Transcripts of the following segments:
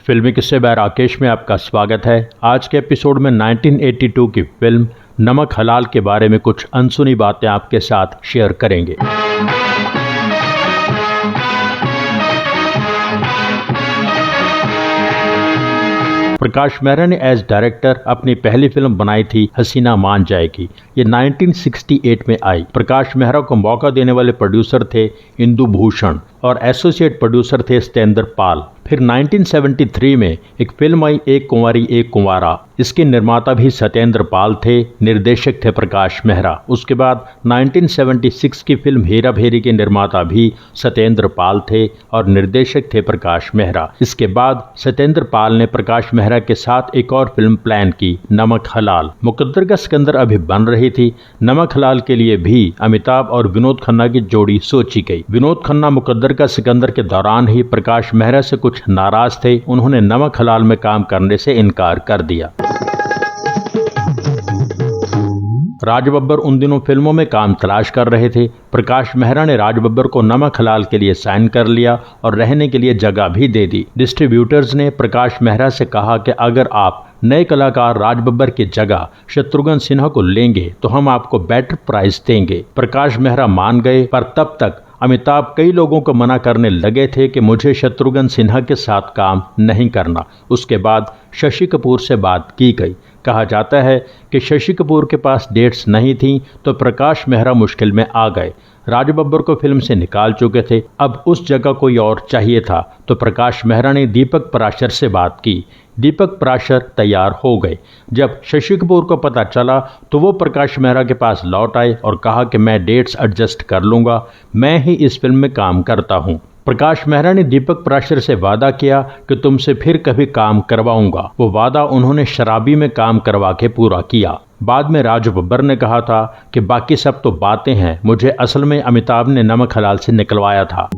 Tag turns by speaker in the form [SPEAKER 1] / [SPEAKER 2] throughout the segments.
[SPEAKER 1] फिल्मी किस्से बाय राकेश में आपका स्वागत है। आज के एपिसोड में 1982 की फिल्म नमक हलाल के बारे में कुछ अनसुनी बातें आपके साथ शेयर करेंगे। प्रकाश मेहरा ने एज डायरेक्टर अपनी पहली फिल्म बनाई थी हसीना मान जाएगी। ये 1968 में आई। प्रकाश मेहरा को मौका देने वाले प्रोड्यूसर थे इंदु भूषण और एसोसिएट प्रोड्यूसर थे सत्येंद्र पाल। फिर 1973 में एक फिल्म आई एक कुंवारी एक कुंवारा। इसके निर्माता भी सत्येंद्र पाल थे, निर्देशक थे प्रकाश मेहरा। उसके बाद 1976 की फिल्म हेरा फेरी के निर्माता भी सत्येंद्र पाल थे और निर्देशक थे प्रकाश मेहरा। इसके बाद सत्येंद्र पाल ने प्रकाश मेहरा के साथ एक और फिल्म प्लान की, नमक हलाल। मुकद्दर का सिकंदर अभी बन रही थी। नमक हलाल के लिए भी अमिताभ और विनोद खन्ना की जोड़ी सोची गई। विनोद खन्ना मुकद्दर का सिकंदर के दौरान ही प्रकाश मेहरा से कुछ नाराज थे। उन्होंने नमक हलाल में काम करने से इनकार कर दिया। राज बब्बर उन दिनों फिल्मों में काम तलाश कर रहे थे। प्रकाश मेहरा ने राज बब्बर को नमक हलाल के लिए साइन कर लिया और रहने के लिए जगह भी दे दी। डिस्ट्रीब्यूटर्स ने प्रकाश मेहरा से कहा कि अगर आप नए कलाकार राज बब्बर की जगह शत्रुघ्न सिन्हा को लेंगे तो हम आपको बेटर प्राइस देंगे। प्रकाश मेहरा मान गए, पर तब तक अमिताभ कई लोगों को मना करने लगे थे कि मुझे शत्रुघ्न सिन्हा के साथ काम नहीं करना। उसके बाद शशि कपूर से बात की गई। कहा जाता है कि शशि कपूर के पास डेट्स नहीं थीं तो प्रकाश मेहरा मुश्किल में आ गए। राज बब्बर को फिल्म से निकाल चुके थे, अब उस जगह कोई और चाहिए था। तो प्रकाश मेहरा ने दीपक पराशर से बात की। दीपक पराशर तैयार हो गए। जब शशि कपूर को पता चला तो वो प्रकाश मेहरा के पास लौट आए और कहा कि मैं डेट्स एडजस्ट कर लूँगा, मैं ही इस फिल्म में काम करता हूँ। प्रकाश मेहरा ने दीपक पराशर से वादा किया कि तुमसे फिर कभी काम करवाऊंगा। वो वादा उन्होंने शराबी में काम करवा के पूरा किया। बाद में राज बब्बर ने कहा था कि बाकी सब तो बातें हैं, मुझे असल में अमिताभ ने नमक हलाल से निकलवाया था।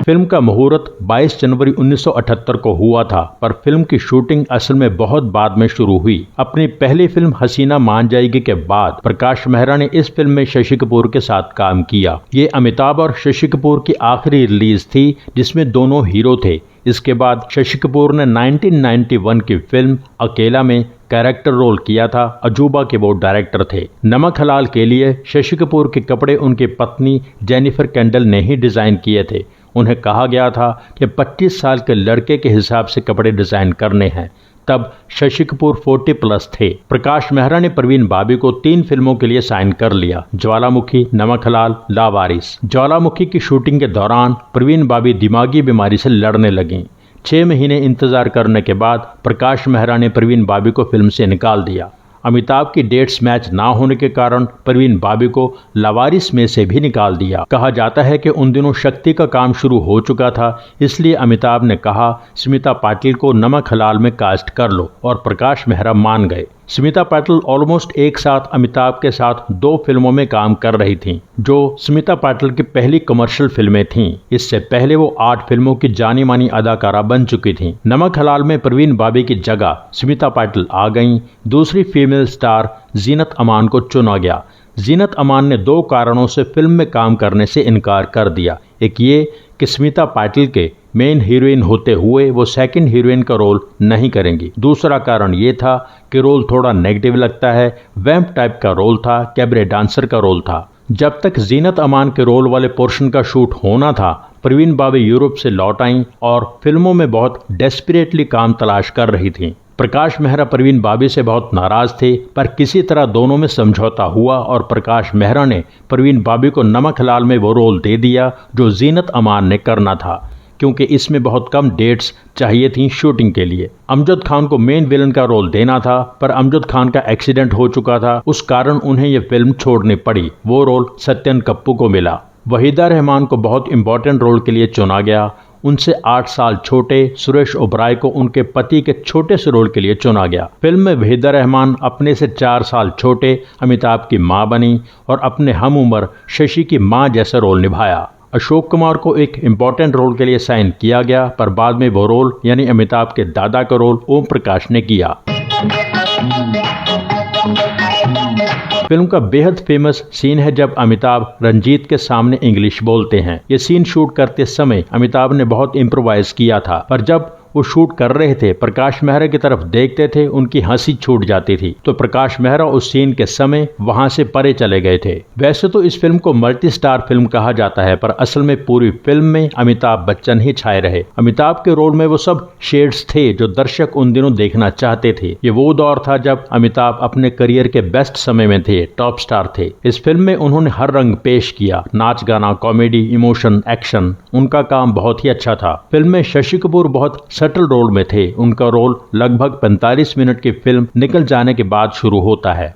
[SPEAKER 1] फिल्म का मुहूर्त 22 जनवरी 1978 को हुआ था, पर फिल्म की शूटिंग असल में बहुत बाद में शुरू हुई। अपनी पहली फिल्म हसीना मान जाएगी के बाद प्रकाश मेहरा ने इस फिल्म में शशि कपूर के साथ काम किया। ये अमिताभ और शशि कपूर की आखिरी रिलीज थी जिसमें दोनों हीरो थे। इसके बाद शशि कपूर ने 1991 की फिल्म अकेला में कैरेक्टर रोल किया था। अजूबा के वो डायरेक्टर थे। नमक हलाल के लिए शशि कपूर के कपड़े उनकी पत्नी जेनिफर कैंडल ने ही डिजाइन किए थे। उन्हें कहा गया था कि 25 साल के लड़के के हिसाब से कपड़े डिजाइन करने हैं। तब शशि कपूर 40+ थे। प्रकाश मेहरा ने प्रवीण बाबी को 3 फिल्मों के लिए साइन कर लिया, ज्वालामुखी, नमक हलाल, लावारिस। ज्वालामुखी की शूटिंग के दौरान प्रवीण बाबी दिमागी बीमारी से लड़ने लगीं। 6 महीने इंतजार करने के बाद प्रकाश मेहरा ने प्रवीण बाबी को फिल्म से निकाल दिया। अमिताभ की डेट्स मैच ना होने के कारण प्रवीण बाबी को लावारिस में से भी निकाल दिया। कहा जाता है कि उन दिनों शक्ति का काम शुरू हो चुका था, इसलिए अमिताभ ने कहा स्मिता पाटिल को नमक हलाल में कास्ट कर लो और प्रकाश मेहरा मान गए। स्मिता पाटिल ऑलमोस्ट एक साथ अमिताभ के साथ 2 फिल्मों में काम कर रही थीं, जो स्मिता पाटिल की पहली कमर्शियल फिल्में थीं। इससे पहले वो 8 फिल्मों की जानी मानी अदाकारा बन चुकी थीं। नमक हलाल में प्रवीण बाबी की जगह स्मिता पाटिल आ गईं। दूसरी फीमेल स्टार जीनत अमान को चुना गया। जीनत अमान ने 2 कारणों से फिल्म में काम करने से इनकार कर दिया। एक ये कि स्मिता पाटिल के मेन हीरोइन होते हुए वो सेकंड हीरोइन का रोल नहीं करेंगी। दूसरा कारण ये था कि रोल थोड़ा नेगेटिव लगता है। वैम्प टाइप का रोल था, कैबरे डांसर का रोल था। जब तक जीनत अमान के रोल वाले पोर्शन का शूट होना था, प्रवीण बाबी यूरोप से लौट आईं और फिल्मों में बहुत डेस्परेटली काम तलाश कर रही थीं। प्रकाश मेहरा प्रवीण बाबी से बहुत नाराज थे, पर किसी तरह दोनों में समझौता हुआ और प्रकाश मेहरा ने प्रवीण बाबी को नमक हलाल में वो रोल दे दिया जो जीनत अमान ने करना था, क्योंकि इसमें बहुत कम डेट्स चाहिए थी शूटिंग के लिए। अमजद खान को मेन विलन का रोल देना था, पर अमजद खान का एक्सीडेंट हो चुका था, उस कारण उन्हें यह फिल्म छोड़नी पड़ी। वो रोल सत्यन कप्पू को मिला। वहीदा रहमान को बहुत इंपॉर्टेंट रोल के लिए चुना गया। उनसे 8 साल छोटे सुरेश ओबराय को उनके पति के छोटे से रोल के लिए चुना गया। फिल्म में वहीदा रहमान अपने से 4 साल छोटे अमिताभ की मां बनी और अपने हम उम्र शशि की मां जैसा रोल निभाया। अशोक कुमार को एक इम्पॉर्टेंट रोल के लिए साइन किया गया, पर बाद में वो रोल यानी अमिताभ के दादा का रोल ओम प्रकाश ने किया। फिल्म का बेहद फेमस सीन है जब अमिताभ रंजीत के सामने इंग्लिश बोलते हैं। ये सीन शूट करते समय अमिताभ ने बहुत इम्प्रोवाइज किया था, पर जब वो शूट कर रहे थे प्रकाश मेहरा की तरफ देखते थे, उनकी हंसी छूट जाती थी, तो प्रकाश मेहरा उस सीन के समय वहां से परे चले गए थे। वैसे तो इस फिल्म को मल्टी स्टार फिल्म कहा जाता है, पर असल में पूरी फिल्म में अमिताभ बच्चन ही छाए रहे। अमिताभ के रोल में वो सब शेड्स थे जो दर्शक उन दिनों देखना चाहते थे। ये वो दौर था जब अमिताभ अपने करियर के बेस्ट समय में थे, टॉप स्टार थे। इस फिल्म में उन्होंने हर रंग पेश किया, नाच गाना, कॉमेडी, इमोशन, एक्शन, उनका काम बहुत ही अच्छा था। फिल्म में शशि कपूर बहुत सटल रोल में थे। उनका रोल लगभग 45 मिनट की फिल्म निकल जाने के बाद शुरू होता है।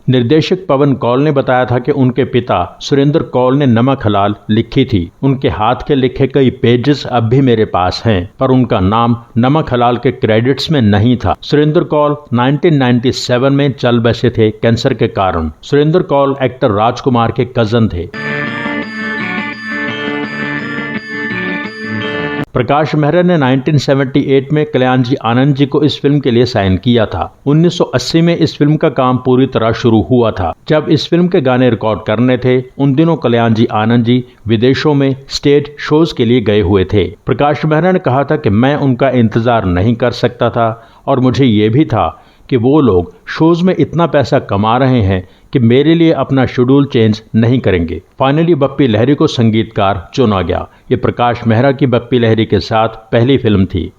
[SPEAKER 1] निर्देशक पवन कौल ने बताया था कि उनके पिता सुरेंद्र कौल ने नमक हलाल लिखी थी। उनके हाथ के लिखे कई पेजेस अब भी मेरे पास हैं, पर उनका नाम नमक हलाल के क्रेडिट्स में नहीं था। सुरेंद्र कौल 1997 में चल बसे थे कैंसर के कारण। सुरेंद्र कौल एक्टर राजकुमार के कजन थे। प्रकाश मेहरा ने 1978 में कल्याणजी आनंद जी को इस फिल्म के लिए साइन किया था। 1980 में इस फिल्म का काम पूरी तरह शुरू हुआ था। जब इस फिल्म के गाने रिकॉर्ड करने थे, उन दिनों कल्याणजी आनंद जी विदेशों में स्टेज शोज के लिए गए हुए थे। प्रकाश मेहरा ने कहा था कि मैं उनका इंतजार नहीं कर सकता था और मुझे ये भी था कि वो लोग शोज में इतना पैसा कमा रहे हैं कि मेरे लिए अपना शेड्यूल चेंज नहीं करेंगे। फाइनली बप्पी लहरी को संगीतकार चुना गया। ये प्रकाश मेहरा की बप्पी लहरी के साथ पहली फिल्म थी।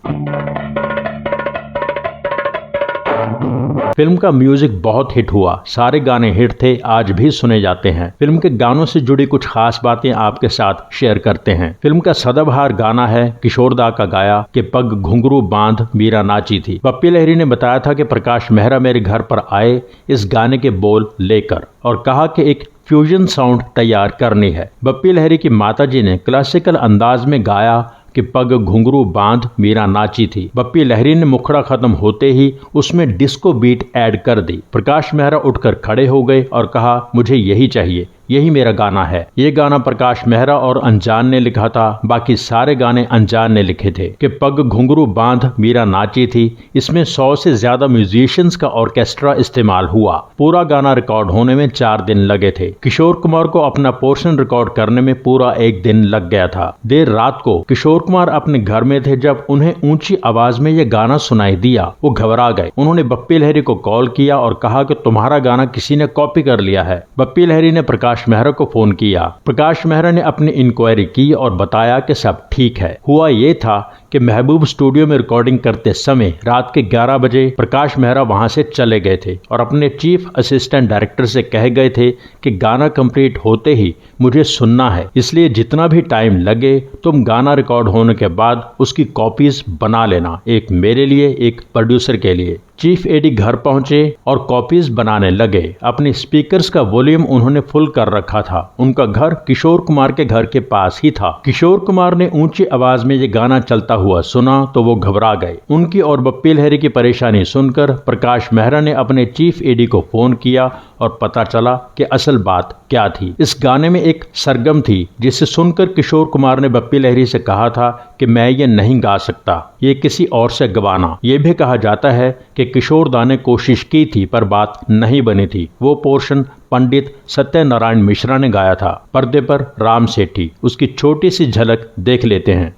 [SPEAKER 1] फिल्म का म्यूजिक बहुत हिट हुआ, सारे गाने हिट थे, आज भी सुने जाते हैं। फिल्म के गानों से जुड़ी कुछ खास बातें आपके साथ शेयर करते हैं। फिल्म का सदाबहार गाना है किशोर दा का गाया कि पग घुंघरू बांध मीरा नाची थी। बप्पी लहरी ने बताया था कि प्रकाश मेहरा मेरे घर पर आए इस गाने के बोल लेकर और कहा कि एक फ्यूजन साउंड तैयार करनी है। बप्पी लहरी की माताजी ने क्लासिकल अंदाज में गाया कि पग घुंघरू बांध मीरा नाची थी। बप्पी लहरी ने मुखड़ा खत्म होते ही उसमें डिस्को बीट ऐड कर दी। प्रकाश मेहरा उठकर खड़े हो गए और कहा, मुझे यही चाहिए, यही मेरा गाना है। ये गाना प्रकाश मेहरा और अनजान ने लिखा था, बाकी सारे गाने अनजान ने लिखे थे। कि पग घुंघरू बांध मीरा नाची थी, इसमें 100 से ज्यादा म्यूजिशियंस का ऑर्केस्ट्रा इस्तेमाल हुआ। पूरा गाना रिकॉर्ड होने में 4 दिन लगे थे। किशोर कुमार को अपना पोर्शन रिकॉर्ड करने में पूरा 1 दिन लग गया था। देर रात को किशोर कुमार अपने घर में थे जब उन्हें ऊंची आवाज में यह गाना सुनाई दिया। वो घबरा गए। उन्होंने बप्पी लहरी को कॉल किया और कहा कि तुम्हारा गाना किसी ने कॉपी कर लिया है। बप्पी लहरी ने प्रकाश मेहरा को फोन किया। प्रकाश मेहरा ने अपनी इंक्वायरी की और बताया कि सब ठीक है। हुआ ये था कि महबूब स्टूडियो में रिकॉर्डिंग करते समय रात के 11 बजे प्रकाश मेहरा वहां से चले गए थे और अपने चीफ असिस्टेंट डायरेक्टर से कह गए थे कि गाना कंप्लीट होते ही मुझे सुनना है, इसलिए जितना भी टाइम लगे तुम गाना रिकॉर्ड होने के बाद उसकी कॉपीज बना लेना, एक मेरे लिए, एक प्रोड्यूसर के लिए। चीफ एडी घर पहुंचे और कॉपीज बनाने लगे। अपने स्पीकर्स का वॉल्यूम उन्होंने फुल कर रखा था। उनका घर किशोर कुमार के घर के पास ही था। किशोर कुमार ने ऊंची आवाज में ये गाना चलता हुआ सुना तो वो घबरा गए। उनकी और बप्पी लहरी की परेशानी सुनकर प्रकाश मेहरा ने अपने चीफ एडी को फोन किया और पता चला कि असल बात क्या थी। इस गाने में एक सरगम थी जिसे सुनकर किशोर कुमार ने बप्पी लहरी से कहा था कि मैं ये नहीं गा सकता, ये किसी और से गवाना। ये भी कहा जाता है कि किशोर दा ने कोशिश की थी पर बात नहीं बनी थी। वो पोर्शन पंडित सत्यनारायण मिश्रा ने गाया था। पर्दे पर राम सेठी, उसकी छोटी सी झलक देख लेते हैं।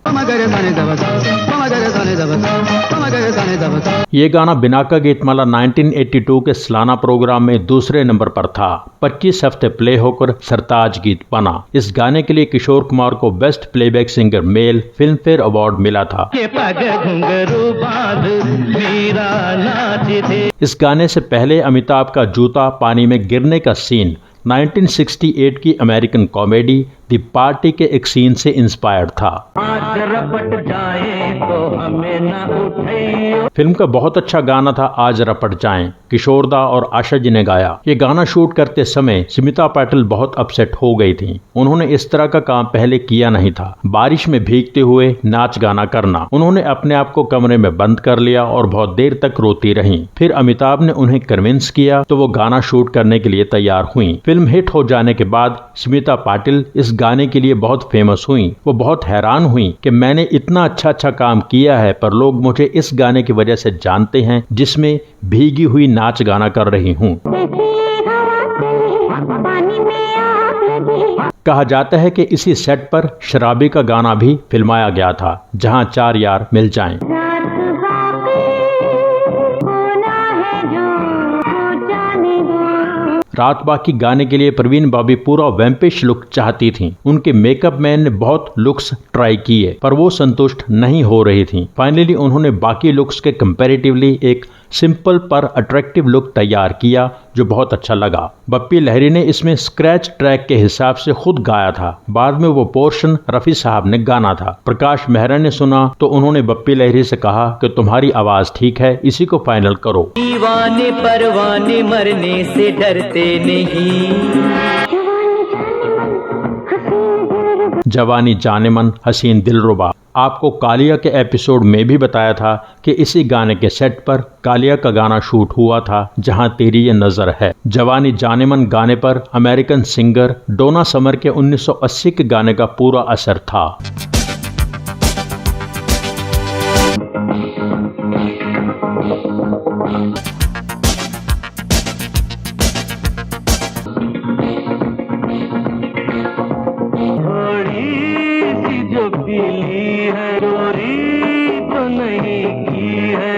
[SPEAKER 1] ये गाना बिनाका गीतमाला 1982 के सलाना प्रोग्राम में दूसरे नंबर पर था। 25 हफ्ते प्ले होकर सरताज गीत बना। इस गाने के लिए किशोर कुमार को best playback singer male film fair award मिला था। इस गाने से पहले अमिताभ का जूता पानी में गिरने का सीन 1968 की अमेरिकन कॉमेडी दी पार्टी के एक सीन से इंस्पायर्ड था। फिल्म का बहुत अच्छा गाना था आज रपट जाएं, किशोर दा और आशा जी ने गाया। ये गाना शूट करते समय स्मिता पाटिल बहुत अपसेट हो गई थी। उन्होंने इस तरह का काम पहले किया नहीं था, बारिश में भीगते हुए नाच गाना करना। उन्होंने अपने आप को कमरे में बंद कर लिया और बहुत देर तक रोती रहीं। फिर अमिताभ ने उन्हें कन्विंस किया तो वो गाना शूट करने के लिए तैयार हुई। फिल्म हिट हो जाने के बाद स्मिता पाटिल इस गाने के लिए बहुत फेमस हुई। वो बहुत हैरान हुई कि मैंने इतना अच्छा काम किया है पर लोग मुझे इस गाने की वजह से जानते हैं जिसमें भीगी हुई नाच गाना कर रही हूँ। कहा जाता है कि इसी सेट पर शराबी का गाना भी फिल्माया गया था, जहां चार यार मिल जाएं। रात बाकी गाने के लिए प्रवीण बॉबी पूरा वैम्पिश लुक चाहती थीं। उनके मेकअप मैन ने बहुत लुक्स ट्राई किए पर वो संतुष्ट नहीं हो रही थीं। फाइनली उन्होंने बाकी लुक्स के कंपैरेटिवली एक सिंपल पर अट्रैक्टिव लुक तैयार किया जो बहुत अच्छा लगा। बप्पी लहरी ने इसमें स्क्रैच ट्रैक के हिसाब से खुद गाया था। बाद में वो पोर्शन रफी साहब ने गाना था। प्रकाश मेहरा ने सुना तो उन्होंने बप्पी लहरी से कहा कि तुम्हारी आवाज ठीक है, इसी को फाइनल करो।
[SPEAKER 2] दीवाने परवाने मरने से डरते नहीं,
[SPEAKER 1] जवानी जाने मन हसीन दिलरुबा। आपको कालिया के एपिसोड में भी बताया था कि इसी गाने के सेट पर कालिया का गाना शूट हुआ था, जहां तेरी ये नजर है। जवानी जाने मन गाने पर अमेरिकन सिंगर डोना समर के 1980 के गाने का पूरा असर था।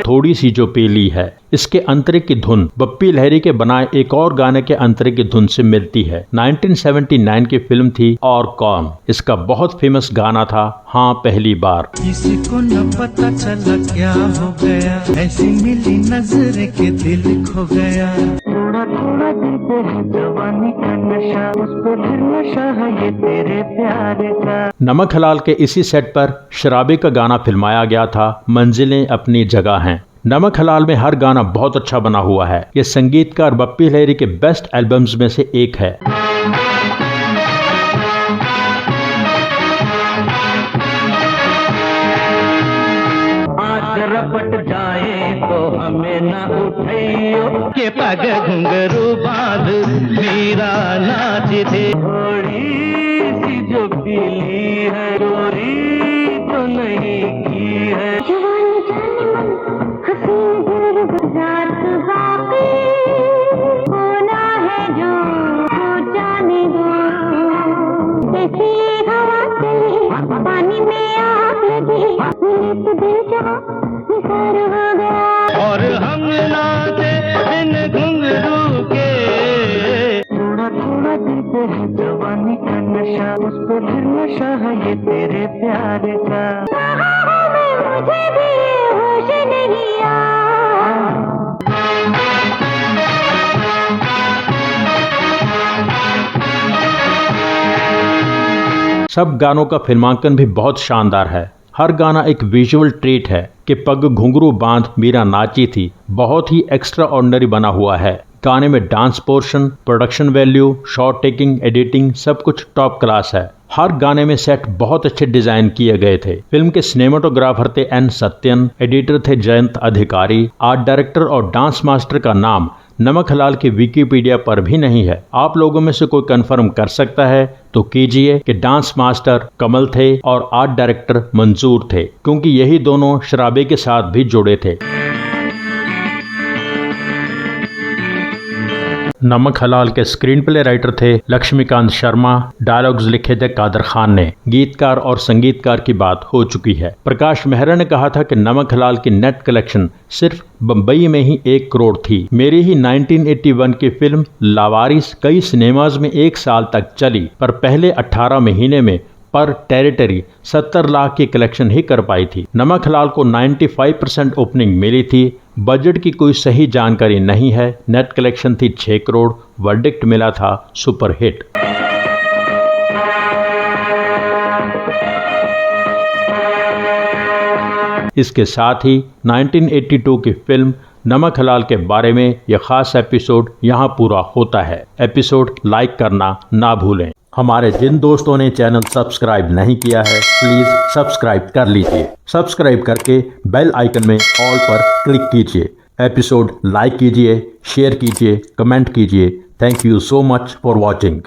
[SPEAKER 1] थोड़ी सी जो पीली है, इसके अंतरे की धुन बप्पी लहरी के बनाए एक और गाने के अंतरे की धुन से मिलती है। 1979 की फिल्म थी और कौन। इसका बहुत फेमस गाना था हाँ पहली बार।
[SPEAKER 3] किसी को न पता चला क्या हो गया, ऐसी मिली नजर के दिल खो गया। थोड़ा थोड़ा जवानी का नशा, उस पर नशा है ये तेरे प्यार का।
[SPEAKER 1] नमक हलाल के इसी सेट पर शराबी का गाना फिल्माया गया था, मंजिलें अपनी जगह हैं। नमक हलाल में हर गाना बहुत अच्छा बना हुआ है। ये संगीतकार बप्पी लहरी के बेस्ट एल्बम्स में से एक है।
[SPEAKER 2] आज रपट जाए तो हमें न उठाइयो, के पग घुंघरू बांध मेरा नाच दे। थोड़ी सी जो पीली है, चोरी तो नहीं की है। और हम नाचे इन घुंघरू के,
[SPEAKER 3] थोड़ा थोड़ा देते हैं जवानी का नशा, उस पर नशा है ये तेरे प्यार का। मुझे भी होश नहीं
[SPEAKER 1] सब गानों का फिल्मांकन भी बहुत शानदार है। हर गाना एक विजुअल ट्रीट है कि पग घुंघरू बांध मीरा नाची थी, बहुत ही एक्स्ट्रा ऑर्डिनरी बना हुआ है। गाने में dance portion, production value, shot taking, editing सब कुछ टॉप क्लास है। हर गाने में सेट बहुत अच्छे डिजाइन किए गए थे। फिल्म के सिनेमाटोग्राफर थे एन सत्यन, एडिटर थे जयंत अधिकारी, आर्ट डायरेक्टर और डांस मास्टर का नाम नमक हलाल की विकिपीडिया पर भी नहीं है। आप लोगों में से कोई कंफर्म कर सकता है तो कीजिए कि डांस मास्टर कमल थे और आर्ट डायरेक्टर मंजूर थे, क्योंकि यही दोनों शराबी के साथ भी जुड़े थे। नमक हलाल के स्क्रीन प्ले राइटर थे लक्ष्मीकांत शर्मा, डायलॉग्स लिखे थे कादर खान ने। गीतकार और संगीतकार की बात हो चुकी है। प्रकाश मेहरा ने कहा था कि नमक हलाल की नेट कलेक्शन सिर्फ बम्बई में ही 1 करोड़ थी। मेरी ही 1981 की फिल्म लावारिस कई सिनेमाज में 1 साल तक चली, पर पहले 18 महीने में पर टेरिटरी 70 लाख की कलेक्शन ही कर पाई थी। नमक हलाल को 95% ओपनिंग मिली थी। बजट की कोई सही जानकारी नहीं है। नेट कलेक्शन थी 6 करोड़। वर्डिक्ट मिला था सुपरहिट। इसके साथ ही 1982 की फिल्म नमक हलाल के बारे में यह खास एपिसोड यहाँ पूरा होता है। एपिसोड लाइक करना ना भूलें। हमारे जिन दोस्तों ने चैनल सब्सक्राइब नहीं किया है प्लीज सब्सक्राइब कर लीजिए। सब्सक्राइब करके बेल आइकन में ऑल पर क्लिक कीजिए। एपिसोड लाइक कीजिए, शेयर कीजिए, कमेंट कीजिए। Thank you so much for watching.